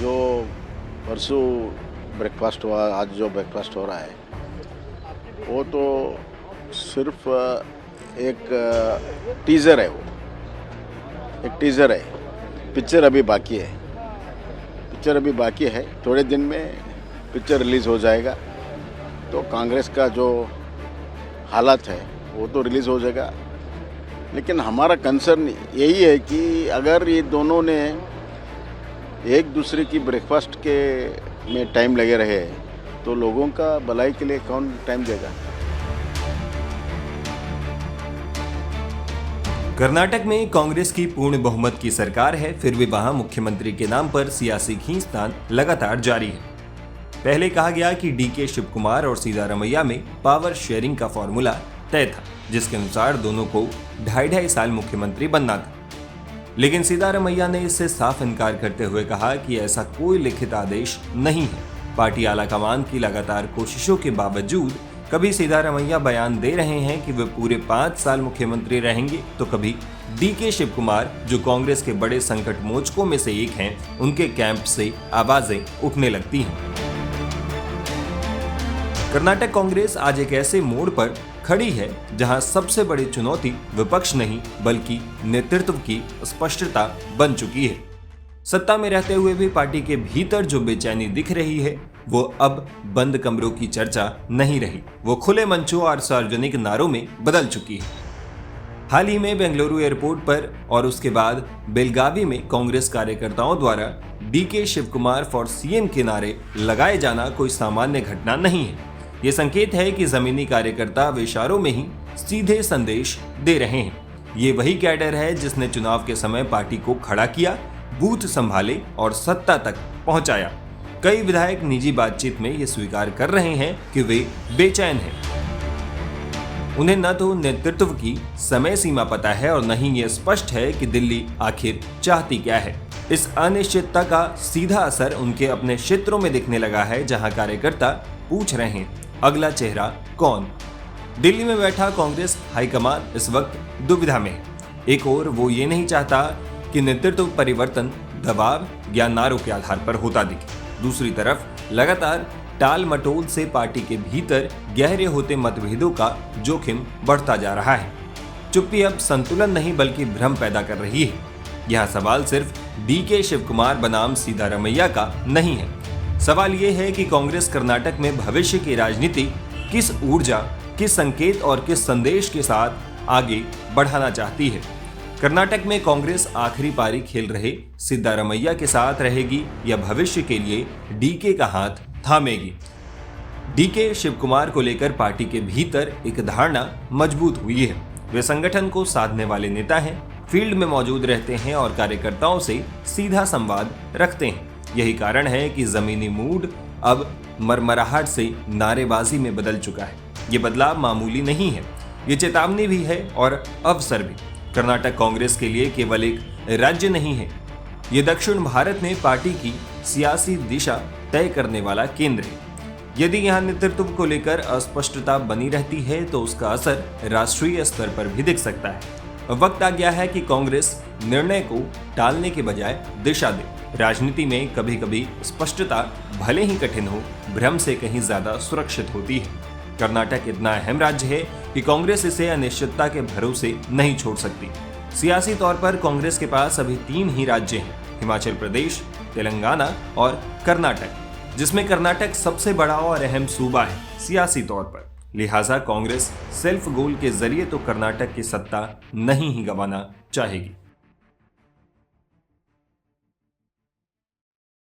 जो परसों ब्रेकफास्ट हुआ, आज जो ब्रेकफास्ट हो रहा है वो तो सिर्फ एक टीज़र है। वो एक टीज़र है। पिक्चर अभी बाकी है। थोड़े दिन में पिक्चर रिलीज़ हो जाएगा तो कांग्रेस का जो हालत है वो तो रिलीज़ हो जाएगा। लेकिन हमारा कंसर्न यही है कि अगर ये दोनों ने एक दूसरे की ब्रेकफास्ट के में टाइम लगे रहे तो लोगों का भलाई के लिए कौन टाइम देगा। कर्नाटक में कांग्रेस की पूर्ण बहुमत की सरकार है, फिर भी वहां मुख्यमंत्री के नाम पर सियासी खींचतान लगातार जारी है। पहले कहा गया कि डीके शिवकुमार और सिद्धारमैया में पावर शेयरिंग का फॉर्मूला तय था, जिसके अनुसार दोनों को 2.5 साल मुख्यमंत्री बनना था। लेकिन सिद्धारमैया ने इससे साफ इनकार करते हुए कहा कि ऐसा कोई लिखित आदेश नहीं है। पार्टी आलाकमान की लगातार कोशिशों के बावजूद कभी सिद्धारमैया बयान दे रहे हैं कि वे पूरे 5 साल मुख्यमंत्री रहेंगे, तो कभी डीके शिवकुमार, जो कांग्रेस के बड़े संकट मोचकों में से एक हैं, उनके कैंप से आवाजें उठने लगती हैं। कर्नाटक कांग्रेस आज एक ऐसे मोड़ पर खड़ी है जहां सबसे बड़ी चुनौती विपक्ष नहीं बल्कि नेतृत्व की स्पष्टता बन चुकी है। सत्ता में रहते हुए भी पार्टी के भीतर जो बेचैनी दिख रही है वो अब बंद कमरों की चर्चा नहीं रही, वो खुले मंचों और सार्वजनिक नारों में बदल चुकी है। हाल ही में बेंगलुरु एयरपोर्ट पर और उसके बाद बेलगावी में कांग्रेस कार्यकर्ताओं द्वारा डीके शिवकुमार फॉर सीएम के नारे लगाए जाना कोई सामान्य घटना नहीं है। ये संकेत है कि जमीनी कार्यकर्ता वे इशारों में ही सीधे संदेश दे रहे हैं। ये वही कैडर है जिसने चुनाव के समय पार्टी को खड़ा किया, बूथ संभाले और सत्ता तक पहुंचाया। कई विधायक निजी बातचीत में ये स्वीकार कर रहे हैं कि वे बेचैन हैं। उन्हें न तो नेतृत्व की समय सीमा पता है और न ही ये स्पष्ट है कि दिल्ली आखिर चाहती क्या है। इस अनिश्चितता का सीधा असर उनके अपने क्षेत्रों में दिखने लगा है, जहां कार्यकर्ता पूछ रहे हैं, अगला चेहरा कौन। दिल्ली में बैठा कांग्रेस हाईकमान इस वक्त दुविधा में है। एक ओर वो ये नहीं चाहता कि नेतृत्व परिवर्तन दबाव या नारों के आधार पर होता दिखे। दूसरी तरफ लगातार टाल मटोल से पार्टी के भीतर गहरे होते मतभेदों का जोखिम बढ़ता जा रहा है। चुप्पी अब संतुलन नहीं बल्कि भ्रम पैदा कर रही है। यह सवाल सिर्फ डीके शिवकुमार बनाम सिद्धारमैया का नहीं है। सवाल ये है कि कांग्रेस कर्नाटक में भविष्य की राजनीति किस ऊर्जा, किस संकेत और किस संदेश के साथ आगे बढ़ाना चाहती है। कर्नाटक में कांग्रेस आखिरी पारी खेल रहे सिद्धारमैया के साथ रहेगी या भविष्य के लिए डीके का हाथ थामेगी। डीके शिवकुमार को लेकर पार्टी के भीतर एक धारणा मजबूत हुई है। वे संगठन को साधने वाले नेता हैं, फील्ड में मौजूद रहते हैं और कार्यकर्ताओं से सीधा संवाद रखते हैं। यही कारण है कि जमीनी मूड अब मरमराहट से नारेबाजी में बदल चुका है। ये बदलाव मामूली नहीं है, ये चेतावनी भी है और अवसर भी। कर्नाटक कांग्रेस के लिए केवल एक राज्य नहीं है, ये दक्षिण भारत में पार्टी की सियासी दिशा तय करने वाला केंद्र है। यदि यहाँ नेतृत्व को लेकर अस्पष्टता बनी रहती है तो उसका असर राष्ट्रीय स्तर पर भी दिख सकता है। वक्त आ गया है कि कांग्रेस निर्णय को टालने के बजाय दिशा दे। राजनीति में कभी कभी स्पष्टता भले ही कठिन हो, भ्रम से कहीं ज्यादा सुरक्षित होती है। कर्नाटक इतना अहम राज्य है कि कांग्रेस इसे अनिश्चितता के भरोसे नहीं छोड़ सकती। सियासी तौर पर कांग्रेस के पास अभी 3 ही राज्य हैं, हिमाचल प्रदेश, तेलंगाना और कर्नाटक, जिसमें कर्नाटक सबसे बड़ा और अहम सूबा है सियासी तौर पर। लिहाजा कांग्रेस सेल्फ गोल के जरिए तो कर्नाटक की सत्ता नहीं ही गंवाना चाहेगी।